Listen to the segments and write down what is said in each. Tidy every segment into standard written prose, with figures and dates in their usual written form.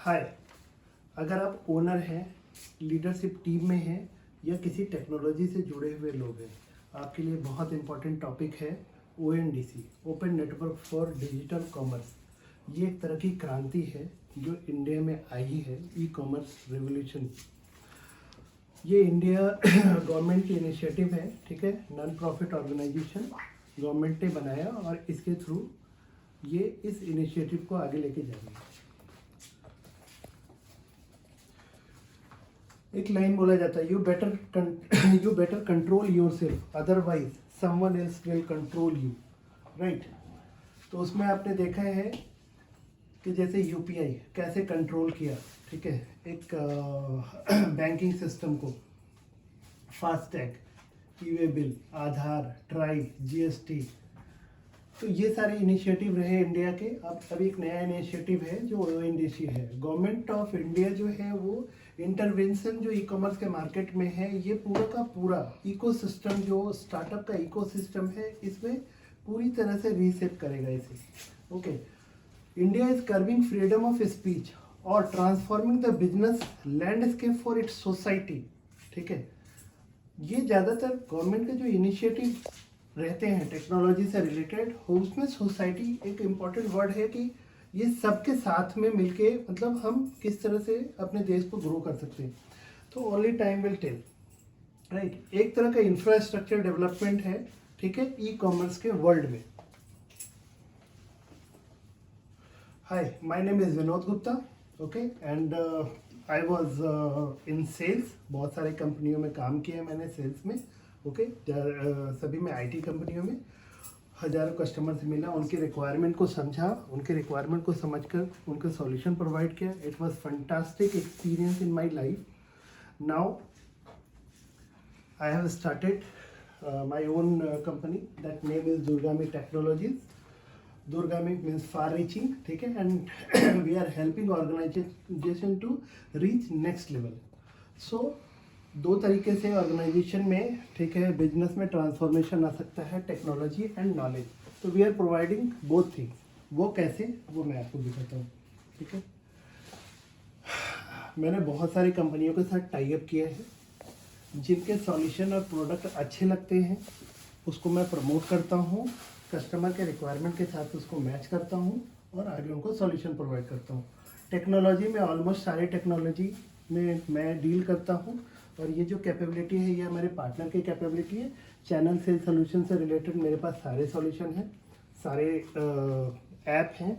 हाय। अगर आप ओनर हैं, लीडरशिप टीम में हैं या किसी टेक्नोलॉजी से जुड़े हुए लोग हैं, आपके लिए बहुत इंपॉर्टेंट टॉपिक है ONDC, open network for digital commerce. ये एक तरह की क्रांति है जो इंडिया में आई है, ई कॉमर्स रेवोल्यूशन। ये इंडिया गवर्नमेंट की इनिशिएटिव है, ठीक है, नॉन प्रॉफिट ऑर्गेनाइजेशन गवर्नमेंट ने बनाया और इसके थ्रू ये इस इनिशिएटिव को आगे लेके जाएंगे। एक लाइन बोला जाता है, you better control your self, otherwise someone else will control you, right. तो उसमें आपने देखा है कि जैसे UPI कैसे कंट्रोल किया, ठीक है, एक बैंकिंग सिस्टम को, फास्टैग, ई-वे बिल, आधार, ट्राई, GST, तो ये सारे इनिशिएटिव रहे इंडिया के। अब अभी एक नया इनिशिएटिव है जो ONDC है। गवर्नमेंट ऑफ इंडिया जो है वो इंटरवेंशन जो ई कॉमर्स के मार्केट में है, ये पूरा का पूरा इकोसिस्टम जो स्टार्टअप का इकोसिस्टम है, इसमें पूरी तरह से रीसेट करेगा इसे। Okay, India is curbing freedom of speech और transforming the business landscape for its society, ठीक है। ये ज़्यादातर गवर्नमेंट के जो इनिशिएटिव रहते हैं टेक्नोलॉजी से रिलेटेड, उसमें सोसाइटी एक इम्पॉर्टेंट वर्ड है कि ये सबके साथ में मिलके, मतलब हम किस तरह से अपने देश को ग्रो कर सकते हैं। तो only time will tell, right. एक तरह का इंफ्रास्ट्रक्चर डेवलपमेंट है, ठीक है, ई कॉमर्स के वर्ल्ड में। Hi, my name is Vinod Gupta, okay, and I was in sales. बहुत सारे कंपनियों में काम किया है मैंने सेल्स में, ओके, सभी में IT कंपनियों में। हज़ारों कस्टमर से मिला, उनके रिक्वायरमेंट को समझा, उनके रिक्वायरमेंट को समझकर उनका सॉल्यूशन प्रोवाइड किया। It was fantastic experience in my life. Now I have started my own company, that name is Durgami technologies. Durgami means far reaching, ठीक है, and we are helping organisation to reach next level. So दो तरीके से organisation में, ठीक है, business में transformation आ सकता है, टेक्नोलॉजी एंड नॉलेज। तो we are providing both things. वो कैसे, वो मैं आपको दिखाता हूँ, ठीक है। मैंने बहुत सारी कंपनियों के साथ टाई अप किया है, जिनके सॉल्यूशन और प्रोडक्ट अच्छे लगते हैं उसको मैं प्रमोट करता हूँ, कस्टमर के रिक्वायरमेंट के साथ उसको मैच करता हूँ और आगे उनको सॉल्यूशन प्रोवाइड करता हूँ। टेक्नोलॉजी में ऑलमोस्ट सारे टेक्नोलॉजी में मैं डील करता हूँ, और ये जो कैपेबिलिटी है ये हमारे पार्टनर की कैपेबिलिटी है। चैनल सेल सोल्यूशन से रिलेटेड मेरे पास सारे सॉल्यूशन हैं, सारे ऐप हैं,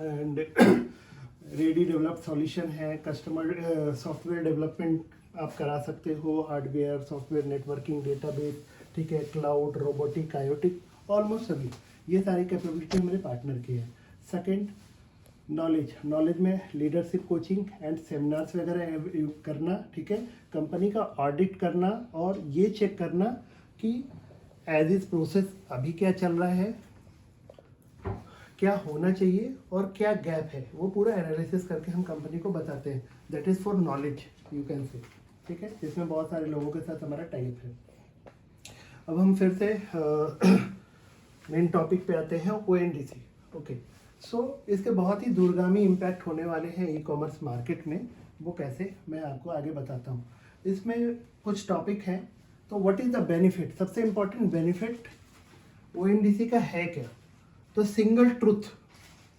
एंड रेडी डेवलप सॉल्यूशन है। कस्टमर सॉफ्टवेयर डेवलपमेंट आप करा सकते हो, हार्डवेयर, सॉफ्टवेयर, नेटवर्किंग, डेटाबेस, ठीक है, क्लाउड, रोबोटिक, आईओटी, ऑलमोस्ट सभी ये सारी कैपेबिलिटी मेरे पार्टनर की है। सेकेंड, नॉलेज में लीडरशिप कोचिंग एंड सेमिनार्स वगैरह करना, ठीक है, कंपनी का ऑडिट करना और ये चेक करना कि एज इज प्रोसेस अभी क्या चल रहा है, क्या होना चाहिए और क्या गैप है, वो पूरा एनालिसिस करके हम कंपनी को बताते हैं। That is for knowledge, you can say, ठीक है, जिसमें बहुत सारे लोगों के साथ हमारा टाइप है। अब हम फिर से मेन टॉपिक पे आते हैं, ONDC, ओके। सो इसके बहुत ही दूरगामी इम्पैक्ट होने वाले हैं ई कॉमर्स मार्केट में। वो कैसे, मैं आपको आगे बताता हूँ। इसमें कुछ टॉपिक हैं। तो व्हाट इज़ द बेनिफिट, सबसे इम्पॉर्टेंट बेनिफिट ONDC का है क्या? तो सिंगल ट्रुथ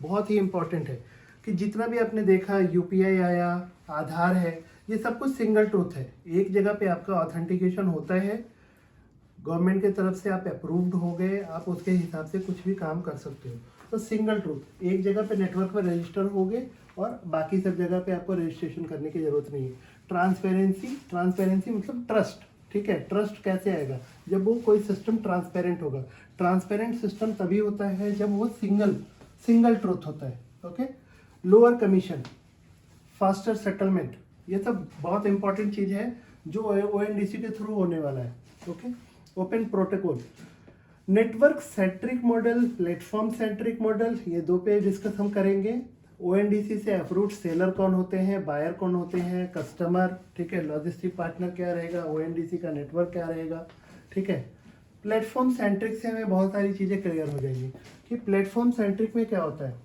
बहुत ही इम्पॉर्टेंट है कि जितना भी आपने देखा, UPI आया, आधार है, ये सब कुछ सिंगल ट्रुथ है। एक जगह पे आपका ऑथेंटिकेशन होता है, गवर्नमेंट की तरफ से आप अप्रूव्ड हो गए, आप उसके हिसाब से कुछ भी काम कर सकते हो। तो सिंगल ट्रूथ, एक जगह पे नेटवर्क पर रजिस्टर हो गए और बाकी सब जगह पे आपको रजिस्ट्रेशन करने की जरूरत नहीं है। ट्रांसपेरेंसी मतलब ट्रस्ट, ठीक है। ट्रस्ट कैसे आएगा? जब वो कोई सिस्टम ट्रांसपेरेंट होगा। ट्रांसपेरेंट सिस्टम तभी होता है जब वो सिंगल ट्रूथ होता है, okay. Lower commission, faster settlement, ये सब बहुत इंपॉर्टेंट चीज़ है जो ONDC के थ्रू होने वाला है, okay. Open protocol, network centric model, platform centric model, ये दो पे डिस्कस हम करेंगे। ONDC से अप्रूव्ड सेलर कौन होते हैं, बायर कौन होते हैं, कस्टमर, ठीक है, लॉजिस्टिक पार्टनर क्या रहेगा, ONDC का नेटवर्क क्या रहेगा, ठीक है। प्लेटफॉर्म सेंट्रिक से हमें बहुत सारी चीज़ें क्लियर हो जाएंगी कि प्लेटफॉर्म सेंट्रिक में क्या होता है।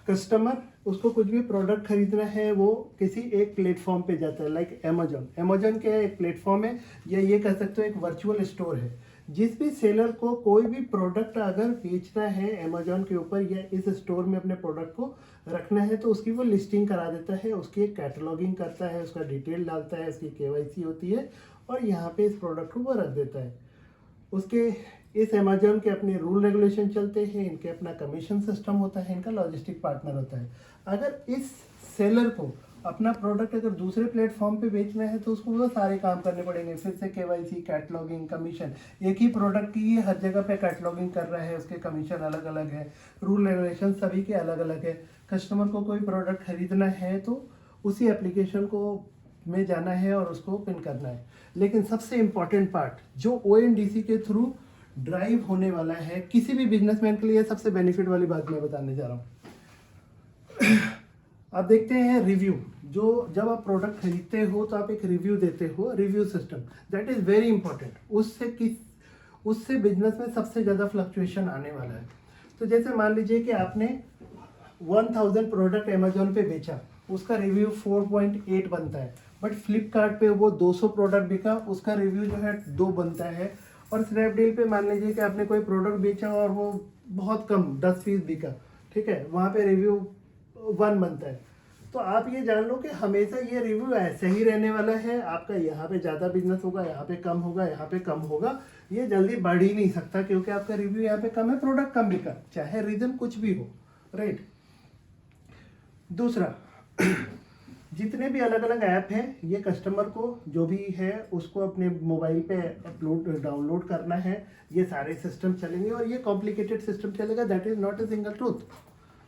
कस्टमर उसको कुछ भी प्रोडक्ट खरीदना है वो किसी एक प्लेटफॉर्म पे जाता है, लाइक अमेजोन क्या है, एक प्लेटफॉर्म है, या ये कह सकते हो एक वर्चुअल स्टोर है। जिस भी सेलर को कोई भी प्रोडक्ट अगर बेचना है अमेजोन के ऊपर या इस स्टोर में अपने प्रोडक्ट को रखना है, तो उसकी वो लिस्टिंग करा देता है, उसकी एक कैटलॉगिंग करता है, उसका डिटेल डालता है, उसकी केवाईसी होती है, और यहाँ पे इस प्रोडक्ट को वो रख देता है। उसके इस अमेजोन के अपने रूल रेगुलेशन चलते हैं, इनके अपना कमीशन सिस्टम होता है, इनका लॉजिस्टिक पार्टनर होता है। अगर इस सेलर को अपना प्रोडक्ट अगर दूसरे प्लेटफॉर्म पे बेचना है तो उसको वो सारे काम करने पड़ेंगे, फिर से केवाईसी, कैटलॉगिंग, कमीशन। एक ही प्रोडक्ट की ये हर जगह पे कैटलॉगिंग कर रहा है, उसके कमीशन अलग अलग है, रूल रेगुलेशन सभी के अलग अलग है। कस्टमर को कोई प्रोडक्ट खरीदना है तो उसी एप्लीकेशन को में जाना है और उसको पिन करना है। लेकिन सबसे इम्पॉर्टेंट पार्ट जो ONDC के थ्रू ड्राइव होने वाला है किसी भी बिजनेसमैन के लिए, सबसे बेनिफिट वाली बात मैं बताने जा रहा हूँ। अब देखते हैं रिव्यू। जो जब आप प्रोडक्ट खरीदते हो तो आप एक रिव्यू देते हो, review system, that is very important. उससे बिजनेस में सबसे ज़्यादा फ्लक्चुएशन आने वाला है। तो जैसे मान लीजिए कि आपने 1000 प्रोडक्ट अमेजोन पे बेचा, उसका रिव्यू 4.8 बनता है, बट फ्लिपकार्ट पे वो 200 प्रोडक्ट बिका, उसका रिव्यू जो है 2 बनता है। और स्नैपडील पे मान लीजिए कि आपने कोई प्रोडक्ट बेचा और वो बहुत कम 10 पीस बिका, ठीक है, वहाँ पे रिव्यू 1 बनता है। तो आप ये जान लो कि हमेशा ये रिव्यू ऐसे ही रहने वाला है। आपका यहाँ पे ज़्यादा बिजनेस होगा, यहाँ पे कम होगा, यहाँ पे कम होगा, ये जल्दी बढ़ ही नहीं सकता, क्योंकि आपका रिव्यू यहाँ पे कम है, प्रोडक्ट कम बिका, चाहे रीजन कुछ भी हो, राइट। दूसरा, जितने भी अलग अलग ऐप हैं, ये कस्टमर को जो भी है उसको अपने मोबाइल पे डाउनलोड करना है। ये सारे सिस्टम चलेंगे और ये कॉम्प्लिकेटेड सिस्टम चलेगा, that is not a single truth,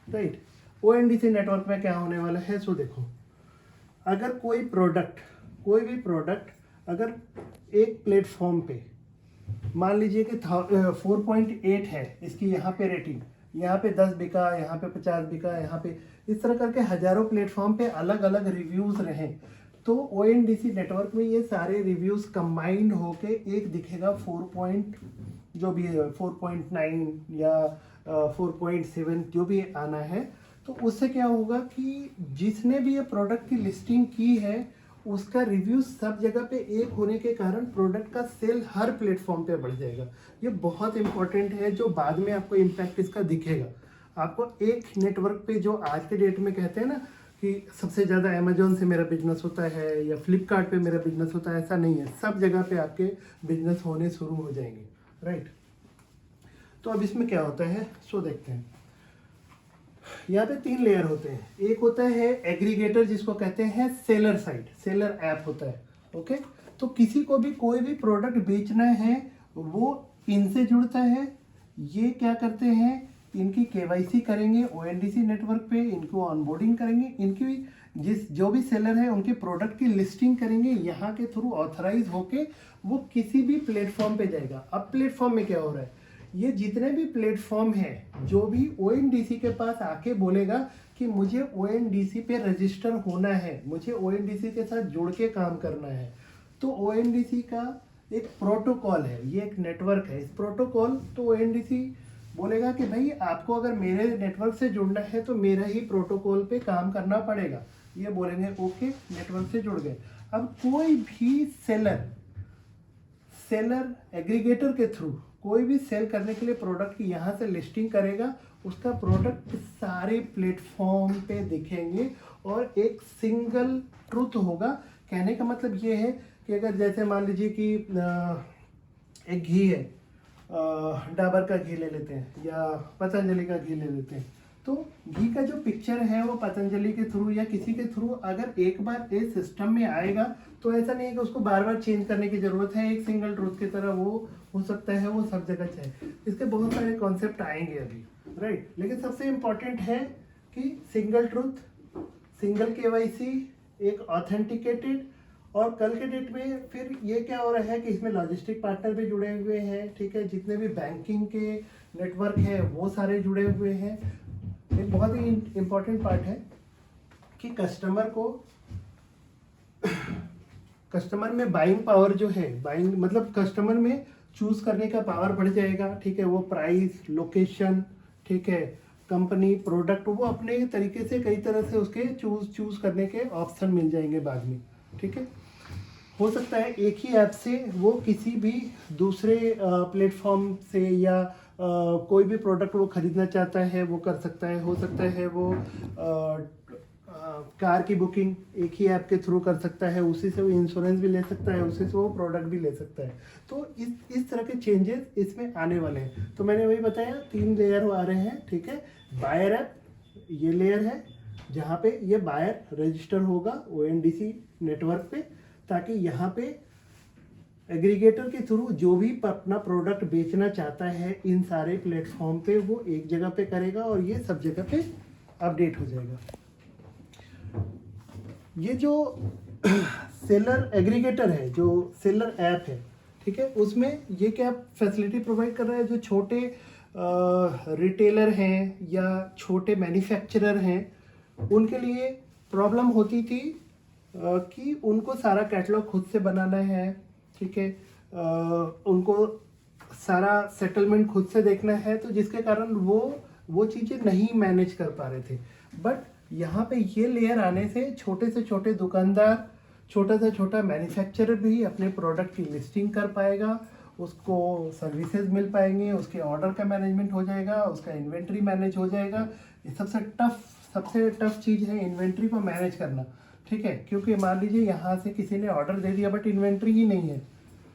right. ONDC network में क्या होने वाला है, सो देखो, अगर कोई भी प्रोडक्ट अगर एक प्लेटफॉर्म पे मान लीजिए कि 4.8 है इसकी यहाँ पे रेटिंग, यहाँ पे 10 बिका, यहाँ पे 50 बिका, यहाँ पे इस तरह करके हजारों प्लेटफॉर्म पे अलग अलग रिव्यूज रहें, तो ONDC नेटवर्क में ये सारे रिव्यूज कंबाइंड होके एक दिखेगा 4.9 या 4.7 जो भी आना है। तो उससे क्या होगा कि जिसने भी ये प्रोडक्ट की लिस्टिंग की है उसका रिव्यू सब जगह पे एक होने के कारण प्रोडक्ट का सेल हर प्लेटफॉर्म पे बढ़ जाएगा। ये बहुत इंपॉर्टेंट है, जो बाद में आपको इम्पैक्ट इसका दिखेगा। आपको एक नेटवर्क पे, जो आज के डेट में कहते हैं ना कि सबसे ज़्यादा अमेजोन से मेरा बिजनेस होता है या फ्लिपकार्ट पे मेरा बिजनेस होता है, ऐसा नहीं है। सब जगह पे आपके बिजनेस होने शुरू हो जाएंगे, राइट। तो अब इसमें क्या होता है, सो देखते हैं। यहाँ पे 3 लेयर होते हैं। एक होता है एग्रीगेटर, जिसको कहते हैं सेलर साइड, सेलर ऐप होता है, ओके। तो किसी को भी कोई भी प्रोडक्ट बेचना है वो इनसे जुड़ता है। ये क्या करते हैं, इनकी KYC करेंगे ONDC नेटवर्क पे, इनको ऑनबोर्डिंग करेंगे, इनकी जो भी सेलर है उनके प्रोडक्ट की लिस्टिंग करेंगे, यहाँ के थ्रू ऑथराइज होके वो किसी भी प्लेटफॉर्म पे जाएगा। अब प्लेटफॉर्म में क्या हो रहा है, ये जितने भी प्लेटफॉर्म है, जो भी ONDC के पास आके बोलेगा कि मुझे ONDC पे रजिस्टर होना है, मुझे ONDC के साथ जुड़ के काम करना है, तो ONDC का एक प्रोटोकॉल है, ये एक नेटवर्क है। इस प्रोटोकॉल तो ONDC बोलेगा कि भाई आपको अगर मेरे नेटवर्क से जुड़ना है तो मेरा ही प्रोटोकॉल पे काम करना पड़ेगा। ये बोलेंगे ओके, नेटवर्क से जुड़ गए। अब कोई भी सेलर एग्रीगेटर के थ्रू कोई भी सेल करने के लिए प्रोडक्ट की यहाँ से लिस्टिंग करेगा, उसका प्रोडक्ट सारे प्लेटफॉर्म पे दिखेंगे और एक सिंगल ट्रुथ होगा। कहने का मतलब ये है कि अगर जैसे मान लीजिए कि एक घी है, डाबर का घी ले लेते हैं या पतंजलि का घी ले लेते हैं, तो घी का जो पिक्चर है वो पतंजलि के थ्रू या किसी के थ्रू अगर एक बार इस सिस्टम में आएगा तो ऐसा नहीं है कि उसको बार बार चेंज करने की जरूरत है। एक सिंगल ट्रूथ की तरह वो हो सकता है, वो सब जगह चाहिए। इसके बहुत सारे कॉन्सेप्ट आएंगे अभी, राइट। लेकिन सबसे इम्पॉर्टेंट है कि सिंगल ट्रूथ, सिंगल KYC, एक ऑथेंटिकेटेड। और कल के डेट में फिर ये क्या हो रहा है कि इसमें लॉजिस्टिक पार्टनर भी जुड़े हुए हैं, ठीक है, जितने भी बैंकिंग के नेटवर्क है वो सारे जुड़े हुए हैं। एक बहुत ही इम्पोर्टेंट पार्ट है कि कस्टमर में बाइंग पावर जो है, बाइंग मतलब कस्टमर में चूज करने का पावर बढ़ जाएगा, ठीक है। वो प्राइस, लोकेशन, ठीक है, कंपनी प्रोडक्ट वो अपने तरीके से कई तरह से उसके चूज करने के ऑप्शन मिल जाएंगे बाद में, ठीक है। हो सकता है एक ही ऐप से वो किसी भी दूसरे प्लेटफॉर्म से या कोई भी प्रोडक्ट वो खरीदना चाहता है वो कर सकता है। हो सकता है वो कार की बुकिंग एक ही ऐप के थ्रू कर सकता है, उसी से वो इंश्योरेंस भी ले सकता है, उसी से वो प्रोडक्ट भी ले सकता है। तो इस तरह के चेंजेस इसमें आने वाले हैं। तो मैंने वही बताया 3 लेयर आ रहे हैं, ठीक है। बायर ऐप ये लेयर है जहाँ पे ये बायर रजिस्टर होगा ONDC नेटवर्क पे, ताकि यहाँ पे एग्रीगेटर के थ्रू जो भी अपना प्रोडक्ट बेचना चाहता है इन सारे प्लेटफॉर्म पे वो एक जगह पे करेगा और ये सब जगह पे अपडेट हो जाएगा। ये जो सेलर एग्रीगेटर है, जो सेलर ऐप है, ठीक है, उसमें ये क्या फैसिलिटी प्रोवाइड कर रहा है, जो छोटे रिटेलर हैं या छोटे मैन्युफैक्चरर हैं उनके लिए प्रॉब्लम होती थी कि उनको सारा कैटलॉग खुद से बनाना है, ठीक है, उनको सारा सेटलमेंट खुद से देखना है, तो जिसके कारण वो चीज़ें नहीं मैनेज कर पा रहे थे। बट यहाँ पे ये लेयर आने से छोटे से छोटे दुकानदार, छोटा से छोटा मैन्युफैक्चरर भी अपने प्रोडक्ट की लिस्टिंग कर पाएगा, उसको सर्विसेज मिल पाएंगे, उसके ऑर्डर का मैनेजमेंट हो जाएगा, उसका इन्वेंट्री मैनेज हो जाएगा। ये सबसे टफ चीज़ है इन्वेंट्री को मैनेज करना, ठीक है, क्योंकि मान लीजिए यहाँ से किसी ने ऑर्डर दे दिया बट इन्वेंट्री ही नहीं है,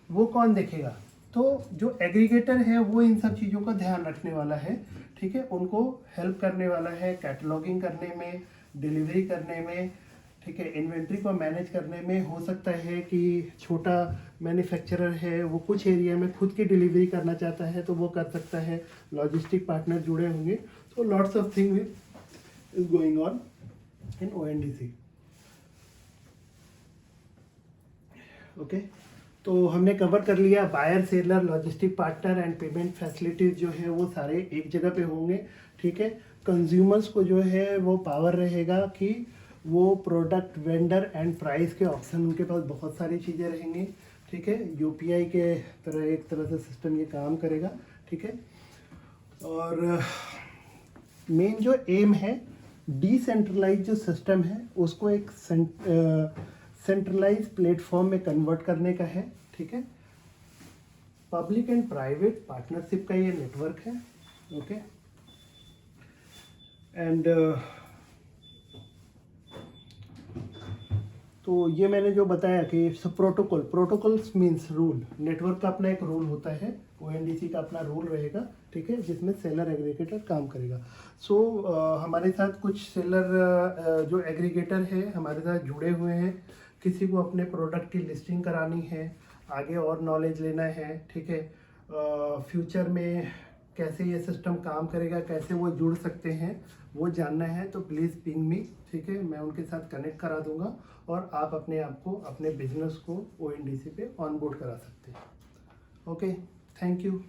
वो कौन देखेगा। तो जो एग्रीगेटर है वो इन सब चीज़ों का ध्यान रखने वाला है, ठीक है, उनको हेल्प करने वाला है कैटलॉगिंग करने में, डिलीवरी करने में, ठीक है, इन्वेंट्री को मैनेज करने में। हो सकता है कि छोटा मैन्युफैक्चरर है वो कुछ एरिया में खुद की डिलीवरी करना चाहता है तो वो कर सकता है, लॉजिस्टिक पार्टनर जुड़े होंगे। तो lots of thing is going on in ONDC। Okay, तो हमने कवर कर लिया buyer, seller, logistic partner and payment facilities जो है वो सारे एक जगह पे होंगे, ठीक है। कंज्यूमर्स को जो है वो पावर रहेगा कि वो प्रोडक्ट, वेंडर एंड प्राइस के ऑप्शन उनके पास बहुत सारी चीज़ें रहेंगी, ठीक है। UPI के तरह एक तरह से सिस्टम ये काम करेगा, ठीक है। और मेन जो एम है डिसेंट्रलाइज जो सिस्टम है उसको एक सेंट्रलाइज प्लेटफॉर्म में कन्वर्ट करने का है, ठीक है। पब्लिक एंड प्राइवेट पार्टनरशिप का ये नेटवर्क है, ओके। एंड तो ये मैंने जो बताया कि प्रोटोकॉल्स मीन्स रूल, नेटवर्क का अपना एक रूल होता है, ONDC का अपना रूल रहेगा, ठीक है, जिसमें सेलर एग्रीगेटर काम करेगा। सो हमारे साथ कुछ सेलर जो एग्रीगेटर है हमारे साथ जुड़े हुए हैं, किसी को अपने प्रोडक्ट की लिस्टिंग करानी है, आगे और नॉलेज लेना है, ठीक है, फ्यूचर में कैसे ये सिस्टम काम करेगा, कैसे वो जुड़ सकते हैं वो जानना है, तो प्लीज़ पिंग मी, ठीक है, मैं उनके साथ कनेक्ट करा दूंगा और आप अपने आप को, अपने बिजनेस को ONDC पे ऑनबोर्ड करा सकते हैं। Okay, thank you.